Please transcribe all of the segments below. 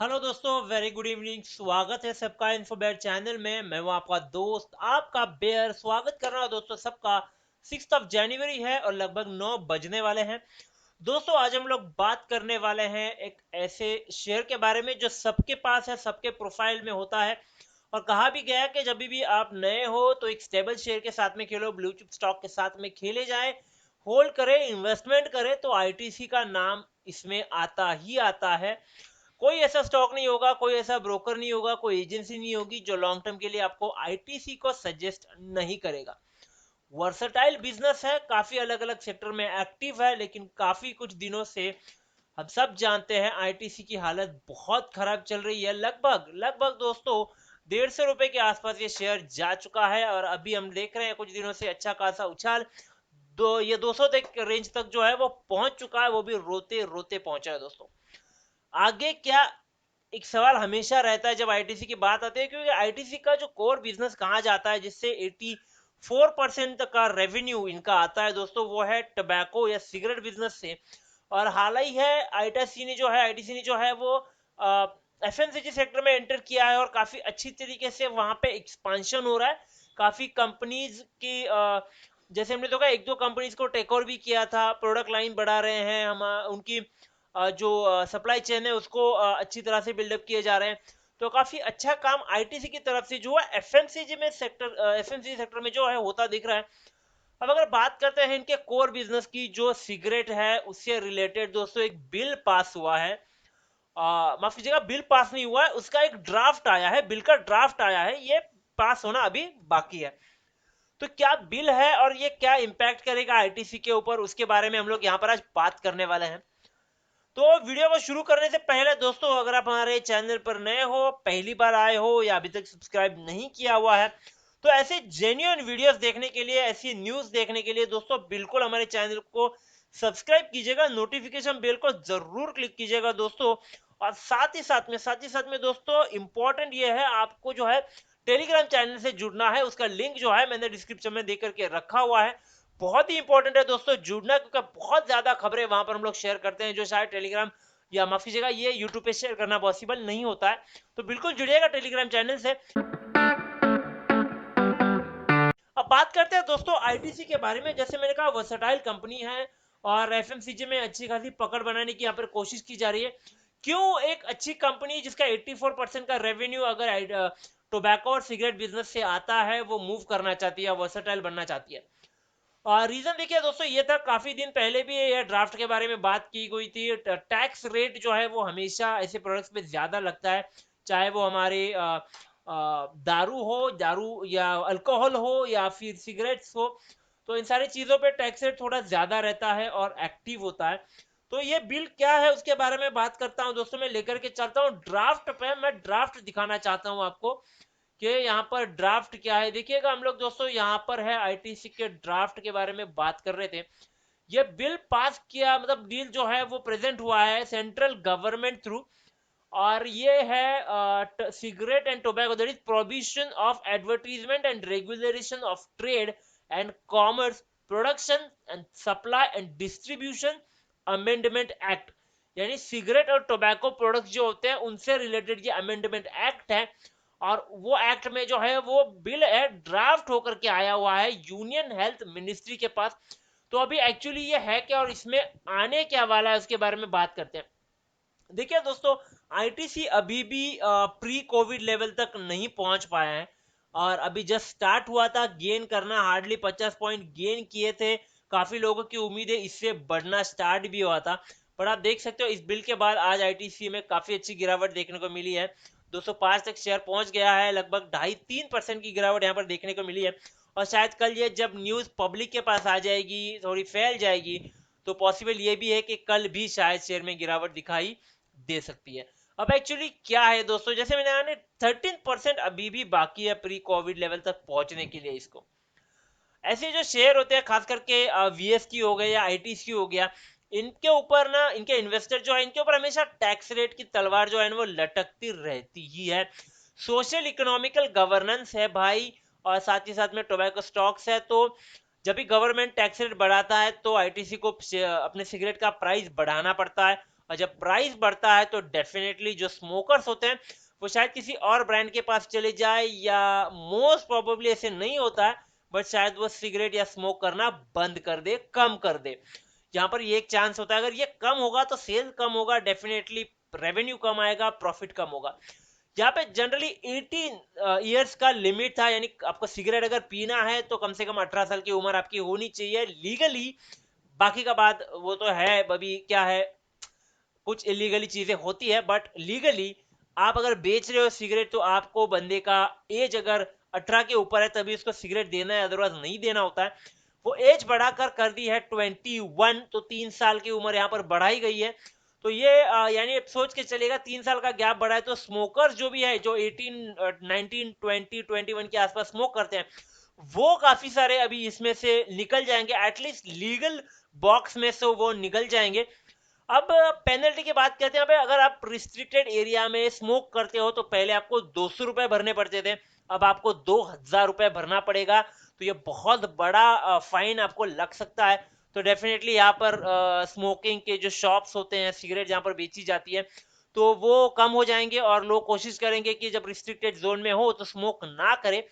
Hello दोस्तों, very good evening. स्वागत है सबका इन्फोबेट चैनल में। मैं हूं आपका दोस्त, आपका बेयर। स्वागत कर रहा हूं दोस्तों सबका। 6 जनवरी है और लगभग 9 बजने वाले हैं। दोस्तों, आज हम लोग बात करने वाले हैं एक ऐसे शेयर के बारे में जो सबके पास है, सबके प्रोफाइल में होता है। और कहा भी गया है कि जब भी आप नए हो तो एक स्टेबल शेयर के साथ में खेलो, ब्लू चिप स्टॉक के साथ में खेले जाए, होल्ड करें, इन्वेस्टमेंट करें तो आईटीसी का नाम इसमें आता ही आता है। कोई ऐसा स्टॉक नहीं होगा, कोई ऐसा ब्रोकर नहीं होगा, कोई एजेंसी नहीं होगी जो लॉन्ग टर्म के लिए आपको आईटीसी को सजेस्ट नहीं करेगा। वर्सटाइल बिजनेस है, काफी अलग अलग सेक्टर में एक्टिव है, लेकिन काफी कुछ दिनों से हम सब जानते हैं आईटीसी की हालत बहुत खराब चल रही है। लगभग लगभग दोस्तों 150 रुपए के आसपास ये शेयर जा चुका है और अभी हम देख रहे हैं कुछ दिनों से अच्छा खासा उछाल ये 200 तक रेंज तक जो है वो पहुंच चुका है, वो भी रोते रोते पहुंचा है दोस्तों। आगे क्या, एक सवाल हमेशा रहता है जब आईटीसी की बात आती है, क्योंकि आईटीसी का जो कोर बिजनेस कहा जाता है जिससे 84% तक का रेवेन्यू इनका आता है दोस्तों, वो है टबैको या सिगरेट बिजनेस से। और हाल ही है आईटीसी ने जो है वो एफएमसीजी सेक्टर में एंटर किया है और काफी अच्छी तरीके से वहां पे एक्सपांशन हो रहा है। काफी कंपनीज की जैसे हमने देखा, एक दो कंपनीज को टेक ओवर भी किया था, प्रोडक्ट लाइन बढ़ा रहे हैं हम, उनकी जो सप्लाई चेन है उसको अच्छी तरह से बिल्डअप किए जा रहे हैं। तो काफी अच्छा काम आईटीसी की तरफ से जो है एफएमसीजी सेक्टर में जो है होता दिख रहा है। अब अगर बात करते हैं इनके कोर बिजनेस की, जो सिगरेट है उससे रिलेटेड दोस्तों एक बिल पास हुआ है। माफ कीजिएगा, बिल पास नहीं हुआ है, उसका एक ड्राफ्ट आया है, बिल का ड्राफ्ट आया है, ये पास होना अभी बाकी है। तो क्या बिल है और ये क्या इंपैक्ट करेगा आईटीसी के ऊपर, उसके बारे में हम लोग यहाँ पर आज बात करने वाले हैं। तो वीडियो को शुरू करने से पहले दोस्तों, अगर आप हमारे चैनल पर नए हो, पहली बार आए हो या अभी तक सब्सक्राइब नहीं किया हुआ है, तो ऐसे जेन्युइन वीडियोस देखने के लिए, ऐसी न्यूज़ देखने के लिए दोस्तों बिल्कुल हमारे चैनल को सब्सक्राइब कीजिएगा, नोटिफिकेशन बेल को जरूर क्लिक कीजिएगा दोस्तों। और साथ ही साथ में दोस्तों इंपॉर्टेंट ये है, आपको जो है टेलीग्राम चैनल से जुड़ना है। उसका लिंक जो है मैंने डिस्क्रिप्शन में दे करके रखा हुआ है। बहुत ही इंपॉर्टेंट है दोस्तों जुड़ना, क्योंकि बहुत ज्यादा खबरें वहां पर हम लोग शेयर करते हैं जो शायद टेलीग्राम या माफ कीजिएगा ये यूट्यूब पे शेयर करना पॉसिबल नहीं होता है। तो बिल्कुल जुड़िएगा टेलीग्राम चैनल से। अब बात करते हैं दोस्तों आईटीसी के बारे में। जैसे मैंने कहा, वर्सटाइल कंपनी है और एफएमसीजी में अच्छी खासी पकड़ बनाने की यहाँ पर कोशिश की जा रही है। क्यों एक अच्छी कंपनी जिसका 84% का रेवेन्यू अगर टोबैको और सिगरेट बिजनेस से आता है, वो मूव करना चाहती है, वर्सटाइल बनना चाहती है। और रीजन देखिए दोस्तों, ये था काफी दिन पहले भी ये ड्राफ्ट के बारे में बात की गई थी। टैक्स रेट जो है वो हमेशा ऐसे प्रोडक्ट्स पे ज्यादा लगता है, चाहे वो हमारे दारू या अल्कोहल हो या फिर सिगरेट्स हो। तो इन सारी चीजों पे टैक्स रेट थोड़ा ज्यादा रहता है और एक्टिव होता है। तो ये बिल क्या है उसके बारे में बात करता हूँ दोस्तों, मैं लेकर के चलता हूँ ड्राफ्ट पे। मैं ड्राफ्ट दिखाना चाहता हूँ आपको कि यहाँ पर ड्राफ्ट क्या है। देखिएगा हम लोग दोस्तों, यहाँ पर है आईटीसी के ड्राफ्ट के बारे में बात कर रहे थे। ये बिल पास किया, मतलब बिल जो है वो प्रेजेंट हुआ है सेंट्रल गवर्नमेंट थ्रू। और ये है cigarette and tobacco, that is prohibition of advertisement and regulation of trade and commerce, production and supply and distribution amendment act. यानी सिगरेट और टोबैको प्रोडक्ट्स जो होते हैं उनसे रिलेटेड ये अमेंडमेंट एक्ट है। और वो एक्ट में जो है वो बिल है, ड्राफ्ट होकर के आया हुआ है यूनियन हेल्थ मिनिस्ट्री के पास। तो अभी एक्चुअली ये है क्या और इसमें आने क्या वाला है उसके बारे में बात करते हैं। देखिए दोस्तों, आईटीसी अभी भी प्री कोविड लेवल तक नहीं पहुंच पाया है और अभी जस्ट स्टार्ट हुआ था गेन करना। हार्डली 50 पॉइंट गेन किए थे। काफी लोगों की उम्मीदें इससे बढ़ना स्टार्ट भी हुआ था। पर आप देख सकते हो इस बिल के बाद आज आईटीसी में काफी अच्छी गिरावट देखने को मिली है। 205 तक शेयर पहुंच गया है, लगभग 2.5-3% की गिरावट यहाँ पर देखने को मिली है। और शायद कल ये जब न्यूज पब्लिक के पास आ जाएगी, थोड़ी फैल जाएगी, तो पॉसिबल ये भी है कि कल भी शायद शेयर में गिरावट दिखाई दे सकती है। अब एक्चुअली क्या है दोस्तों, जैसे मैंने कहा 13% अभी भी बाकी है प्री कोविड लेवल तक पहुंचने के लिए इसको। ऐसे जो शेयर होते हैं, खास करके वीएसटी हो गया या आईटीसी हो गया, इनके ऊपर ना, इनके इन्वेस्टर जो है इनके ऊपर हमेशा टैक्स रेट की तलवार जो है ना वो लटकती रहती ही है। सोशल इकोनॉमिकल गवर्नेंस है भाई, और साथ ही साथ में टोबैको स्टॉक्स है। तो जब भी गवर्नमेंट टैक्स रेट बढ़ाता है तो आईटीसी को अपने सिगरेट का प्राइस बढ़ाना पड़ता है। और जब प्राइस बढ़ता है तो डेफिनेटली जो स्मोकर्स होते हैं वो शायद किसी और ब्रांड के पास चले जाए, या मोस्ट प्रोबेबली ऐसे नहीं होता है, बट शायद वो सिगरेट या स्मोक करना बंद कर दे, कम कर दे। यहाँ पर ये एक चांस होता है, अगर ये कम होगा तो सेल कम होगा, डेफिनेटली रेवेन्यू कम आएगा, प्रॉफिट कम होगा। यहाँ पे जनरली 18 इयर्स का लिमिट था, यानी आपको सिगरेट अगर पीना है तो कम से कम 18 साल की उम्र आपकी होनी चाहिए लीगली। बाकी का बात वो तो है, अभी क्या है, कुछ इलीगली चीजें होती है, बट लीगली आप अगर बेच रहे हो सिगरेट तो आपको बंदे का एज अगर 18 के ऊपर है तभी उसको सिगरेट देना है, अदरवाइज नहीं देना होता है। वो एज बढ़ाकर कर दी है 21, तो 3 साल की उम्र यहाँ पर बढ़ाई गई है। तो ये यानी सोच के चलेगा 3 साल का गैप बढ़ा है, तो स्मोकर्स जो भी है जो 18 19 20 21 के आसपास स्मोक करते हैं वो काफी सारे अभी इसमें से निकल जाएंगे, एटलीस्ट लीगल बॉक्स में से वो निकल जाएंगे। अब पेनल्टी की बात करते हैं। अगर आप रिस्ट्रिक्टेड एरिया में स्मोक करते हो तो पहले आपको 200 रुपए भरने पड़ते थे, अब आपको 2000 रुपए भरना पड़ेगा। तो ये बहुत बड़ा फाइन आपको लग सकता है। तो डेफिनेटली यहाँ पर स्मोकिंग के जो शॉप्स होते हैं, सिगरेट जहाँ पर बेची जाती है, तो वो कम हो जाएंगे और लोग कोशिश करेंगे कि जब रिस्ट्रिक्टेड जोन में हो तो स्मोक ना करें।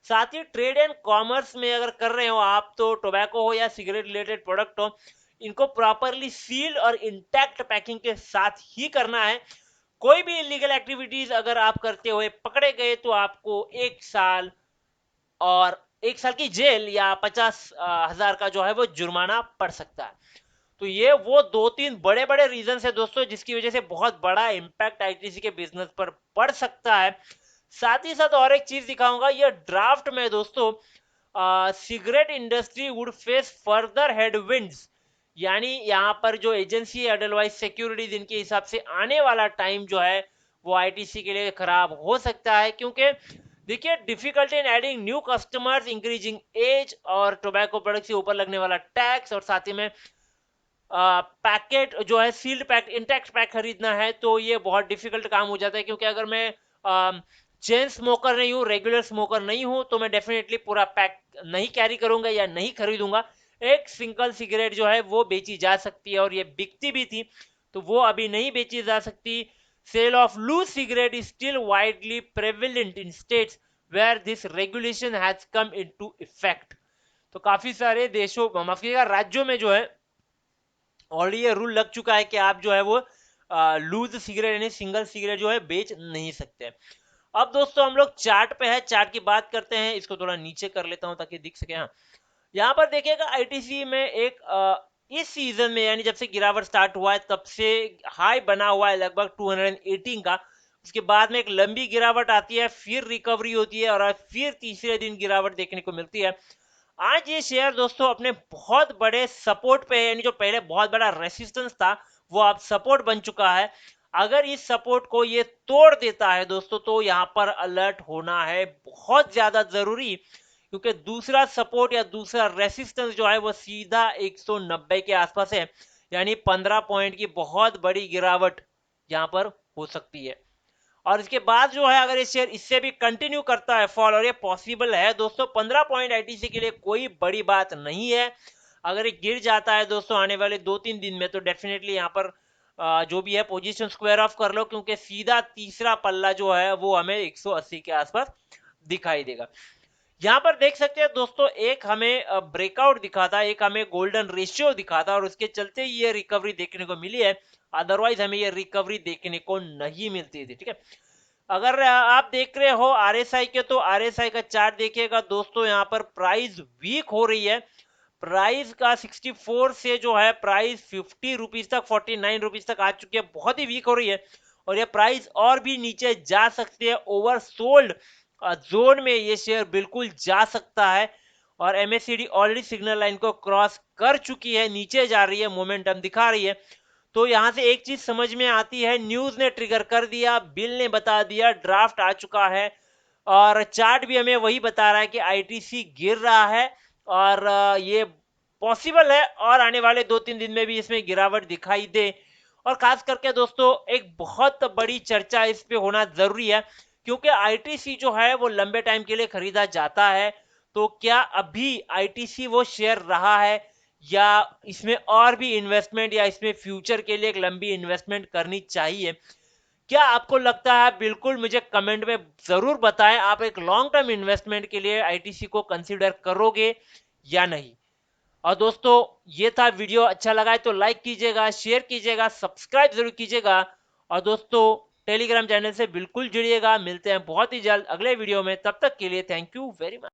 साथ ही ट्रेड एंड कॉमर्स में अगर कर रहे हो आप, तो टोबैको हो या सिगरेट रिलेटेड प्रोडक्ट हो, इनको प्रॉपरली सील्ड और इंटैक्ट पैकिंग के साथ ही करना है। कोई भी इलीगल एक्टिविटीज अगर आप करते हुए पकड़े गए तो आपको 1 साल और 1 साल की जेल या 50,000 का जो है वो जुर्माना पड़ सकता है। तो ये वो 2-3 बड़े बड़े रीजन है दोस्तों जिसकी वजह से बहुत बड़ा इंपैक्ट आईटीसी के बिजनेस पर पड़ सकता है। साथ ही साथ और एक चीज दिखाऊंगा, ये ड्राफ्ट में दोस्तों cigarette industry would face further headwinds, यानी यहाँ पर जो एजेंसी है अदरवाइज सिक्योरिटीज, इनके हिसाब से आने वाला टाइम जो है वो आईटीसी के लिए खराब हो सकता है। क्योंकि देखिए, difficulty in adding new customers, increasing age और टोबैको प्रोडक्ट के ऊपर लगने वाला टैक्स, और साथ ही में पैकेट जो है सील्ड पैक इंटैक्ट पैक खरीदना है, तो ये बहुत डिफिकल्ट काम हो जाता है। क्योंकि अगर मैं चेन स्मोकर नहीं हूँ, रेगुलर स्मोकर नहीं हूँ, तो मैं डेफिनेटली पूरा पैक नहीं कैरी करूंगा या नहीं खरीदूंगा। एक सिंगल सिगरेट जो है वो बेची जा सकती है और ये बिकती भी थी, तो वो अभी नहीं बेची जा सकती। Sale of loose cigarette is still widely prevalent in states where this regulation has come into effect. तो काफी सारे देशों, माफ कीजिएगा, राज्यों में जो है ऑलरेडी ये रूल लग चुका है कि आप जो है वो लूज सिगरेट यानी सिंगल सिगरेट जो है बेच नहीं सकते। अब दोस्तों हम लोग चार्ट पे है, चार्ट की बात करते हैं। इसको थोड़ा नीचे कर लेता हूं ताकि दिख सके। हाँ, यहाँ पर देखिएगा आईटीसी में एक इस सीजन में यानी जब से गिरावट स्टार्ट हुआ है तब से हाई बना हुआ है लगभग 218 का। उसके बाद में एक लंबी गिरावट आती है, फिर रिकवरी होती है और फिर तीसरे दिन गिरावट देखने को मिलती है। आज ये शेयर दोस्तों अपने बहुत बड़े सपोर्ट पे है, यानी जो पहले बहुत बड़ा रेसिस्टेंस था वो अब सपोर्ट बन चुका है। अगर इस सपोर्ट को ये तोड़ देता है दोस्तों तो यहाँ पर अलर्ट होना है बहुत ज्यादा जरूरी, क्योंकि दूसरा सपोर्ट या दूसरा रेसिस्टेंस जो है वो सीधा 190 के आसपास है, यानी 15 पॉइंट की बहुत बड़ी गिरावट यहाँ पर हो सकती है। और इसके बाद जो है अगर ये शेयर इससे भी कंटिन्यू करता है फॉल, और ये पॉसिबल है दोस्तों, 15 पॉइंट आईटीसी के लिए कोई बड़ी बात नहीं है। अगर ये गिर जाता है दोस्तों आने वाले 2-3 दिन में तो डेफिनेटली यहाँ पर जो भी है पोजीशन स्क्वायर ऑफ कर लो, क्योंकि सीधा तीसरा पल्ला जो है वो हमें 180 के आसपास दिखाई देगा। यहाँ पर देख सकते हैं दोस्तों, एक हमें ब्रेकआउट दिखा था, एक हमें गोल्डन रेशियो दिखा था और उसके चलते ये रिकवरी देखने को मिली है, अदरवाइज हमें ये रिकवरी देखने को नहीं मिलती थी। ठीक है, अगर आप देख रहे हो आरएसआई के, तो आरएसआई का चार्ट देखिएगा दोस्तों, यहाँ पर प्राइस वीक हो रही है। प्राइस का 64 से जो है प्राइस 50 रुपीज तक, 49 रुपीज तक आ चुकी है, बहुत ही वीक हो रही है। और ये प्राइस और भी नीचे जा सकती है, ओवर सोल्ड जोन में ये शेयर बिल्कुल जा सकता है। और एमएससीडी ऑलरेडी सिग्नल लाइन को क्रॉस कर चुकी है, नीचे जा रही है, मोमेंटम दिखा रही है। तो यहां से एक चीज समझ में आती है, न्यूज ने ट्रिगर कर दिया, बिल ने बता दिया, ड्राफ्ट आ चुका है और चार्ट भी हमें वही बता रहा है कि आईटीसी गिर रहा है। और ये पॉसिबल है और आने वाले 2-3 दिन में भी इसमें गिरावट दिखाई दे। और खास करके दोस्तों एक बहुत बड़ी चर्चा इस पे होना जरूरी है, क्योंकि आईटीसी जो है वो लंबे टाइम के लिए खरीदा जाता है। तो क्या अभी आईटीसी वो शेयर रहा है, या इसमें और भी इन्वेस्टमेंट या इसमें फ्यूचर के लिए एक लंबी इन्वेस्टमेंट करनी चाहिए? क्या आपको लगता है? बिल्कुल मुझे कमेंट में जरूर बताएं, आप एक लॉन्ग टर्म इन्वेस्टमेंट के लिए आईटीसी को कंसीडर करोगे या नहीं। और दोस्तों, ये था वीडियो, अच्छा लगा है तो लाइक कीजिएगा, शेयर कीजिएगा, सब्सक्राइब जरूर कीजिएगा। और दोस्तों, टेलीग्राम चैनल से बिल्कुल जुड़िएगा। मिलते हैं बहुत ही जल्द अगले वीडियो में, तब तक के लिए थैंक यू वेरी मच।